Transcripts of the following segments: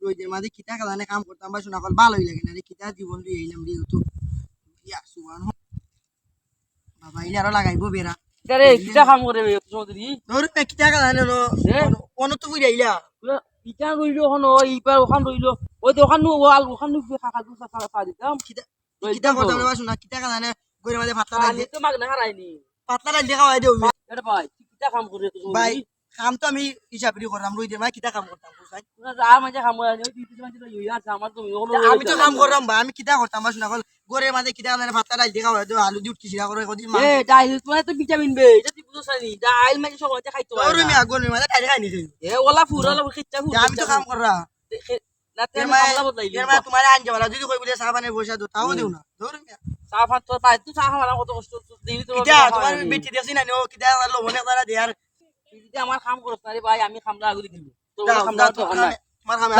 রোদের মাঝে কিতা কালানে কাম করতাম বা শোনা কল ভালোই লাগে না রে কিতা জীবন দিয়ে এলাম রে তো ইয়া সুবহান বাবা ইলে আরো লাগাইবো বেরা রে কিটা কাম করে চৌধুরী তোর পে কিতা কালানে নো কোন তো বুঝাইলা ইটা রইলো হন এইবার ওখান রইলো ওই তো ওখান ওয়াল ওখান খাকা দু সাফা দিতাম কিতা কথা বলবা শোনা কিতা কালানে গরে মাঝে ভাতলা আমি তো মাগ না হারাইনি পাতলা রাইলে খাওয়াই দেও এটা ভাই কিটা কাম করে ভাই কাম তো আমি হিসাবরি করলাম রোদের মাঝে কিতা কাম করতাম বুঝাই আর মাঝে কাম করে ওই দিতে মাঝে তো ইয়া আছে আমার তো আমি তো কাম করলাম ভাই আমি কিতা করতাম বা শোনা কল গরে মাঝে কিতা কালানে ভাতলা রাইলে খাওয়াই দেও আলু দিউট কিছিরা করে কদিন এ ডাইল তোমার তো ভিটামিন বে এটা তুই বুঝছ না ডাইল মাঝে সব খাইতো তোর আমি আগুন মাঝে টাইরে খাই নিছি এ ওলা ফুরা খিচ্চা ফুরা আমি তো কাম কররা না তে আমলা বদলাইলি এর মা তোমার আনজে বলা যদি কই বলে সাবানের পয়সা দো তাও দেও না ধর মিয়া সাফা তো পাই তুই সাফা মারা কত কষ্ট দিবি তো কিতা তোমার বেটি দেছি না ও কিতা লোভনে তারা দেয়ার তুই আমার কাম করছ না রে ভাই আমি খামলা আগুলি দিবি তো দাও খামলা দাও তো তোমার খামে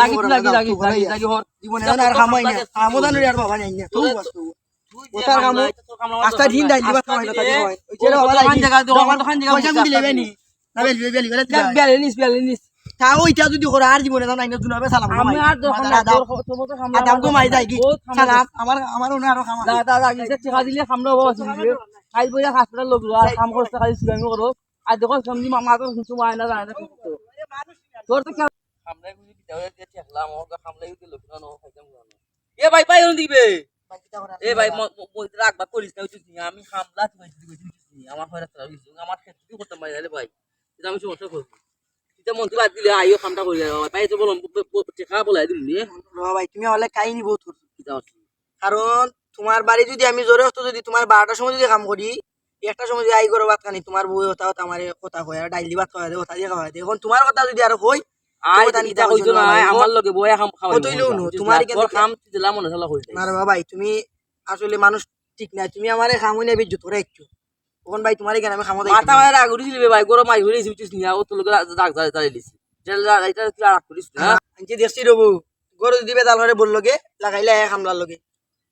লাগি হর জীবনে আর খামাই না আমদান আর বাবা নাই না তুই বস্তু ওটার কাম আস্তা দিন দাই দিবা খামাই তাই হয় ওই ছেলে বাবা লাগি দোকান জায়গা পয়সা গুলি লেবে নি না বেলি করে বেলিনিস তাও ওইটা যদি করে আর জীবনে দাও নাই না দুনাবে সালাম আমি আর দোকান তোর তো খামলা দাম তো মাই যায় কি সালাম আমার ওনা আরো খামা দাদা লাগি টাকা দিলে খামলা বাবা খাই বইয়া হাসপাতাল লোক আর কাম করতে খালি সুগামি করো আর দেখো সমজি মামা তো কিছু হয় না জানে তোর তো খামলাই বুঝি বিদায় দিয়ে ঠেকলাম ওর খামলাই উঠে লোক না খাইতাম এ ভাই ভাই ওন দিবে এ ভাই রাখবা করিস না উচিত আমি খামলা তুই আমার হয় রাখতে আমার ক্ষেত্রে করতে পারি রে ভাই এটা আমি সমস্যা করব এটা মন তুই বাদ দিলে আইও খামটা করি ভাই তো বললাম টেকা বলাই দিম নি ভাই তুমি হলে কাহিনী বহুত করছো কিটা আছে কারণ তোমার বাড়ি যদি আমি জোরে হতো যদি তোমার 12টার সময় যদি কাম করি একটা সময় যদি আই করো ভাত খানি তোমার বই হতা হতো আমার কথা কয় আর ডাইলি ভাত খাওয়া দেয় কথা দিয়ে খাওয়া দেয় এখন তোমার কথা যদি আর কই আই নিতা কইতো না আমার লগে বয়া খাম খাওয়াই কতইলো নো তোমার তোর খাম দিলা মনে হলা কই না রে ভাই তুমি আসলে মানুষ ঠিক না তুমি আমারে খামই না বিদ্যুৎ করে একটু তখন ভাই তোমারই কেন আমি খামো দেই মাথা মারা রাগ উড়ি দিবে ভাই গরম আই হইরে সিবিছিস নিয়া ও তো লগে রাগ দাঁড়াই দিছি জেলা এটা কি রাগ করিস না আনছি দেখছি রবু গরু দিবে তাল করে বললো গে লাগাইলে খামলার লগে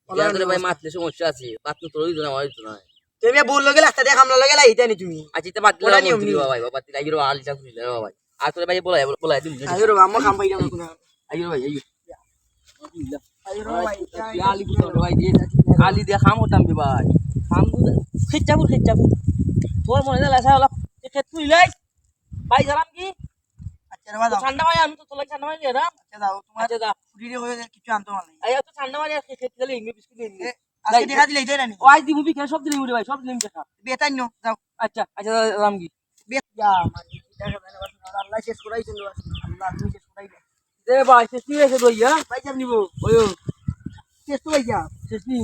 ইয়াদের ভাই মাতলে সমস্যা আছে মাতলে তোর হইতো না হইতো না তুমি বললো গে লাস্তা দিয়ে খামলার লগে লাইতা নি তুমি আচ্ছা তে মাতলে ভাই বাবা তুই আইরো আলিটা খুইলে ভাই আর তোর ভাই বলাই দিম আইরো আম্মা খাম পাইলাম না আইরো ভাই আলি দিয়ে খাম হতাম বে ভাই খাম খিচ্চাবু তোর মনে না লাসা অলপ খেত তুইলাই ভাই জানাম কি আচ্ছা রে বাবা ঠান্ডা ভাই আমি তো তোলা ঠান্ডা ভাই এরাম আচ্ছা দাও তোমার আচ্ছা দা ফুড়ি হয়ে কিছু আনতো মানে আই তো ঠান্ডা ভাই খেত দিলে ইংলিশ বিস্কুট দিলে আজকে দেখা দিলে এটাই না ও আই দিমু বিকে সব দিলে মুরে ভাই সব দিলে দেখা বেতাই নো যাও আচ্ছা রাম কি বেত যা মানে দেখা যায় না আল্লাহ শেষ করাইছেন আল্লাহ তুমি শেষ করাইবে দে ভাই শেষ কি হয়েছে দইয়া ভাই যাব নিব ওই শেষ তো ভাই যা শেষ নি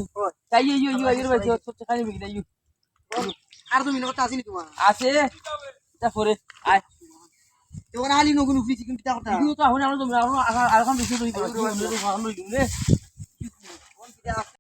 তাই ইউ ভাই সব খালি বিকে ইউ আর তুমি কথা আসেনি তোমার আছে তারপরে আয় তখন আলি নগুন উফিছি কিন্তু তা কথা ইউ তো এখন আমরা আর এখন বেশি দই করে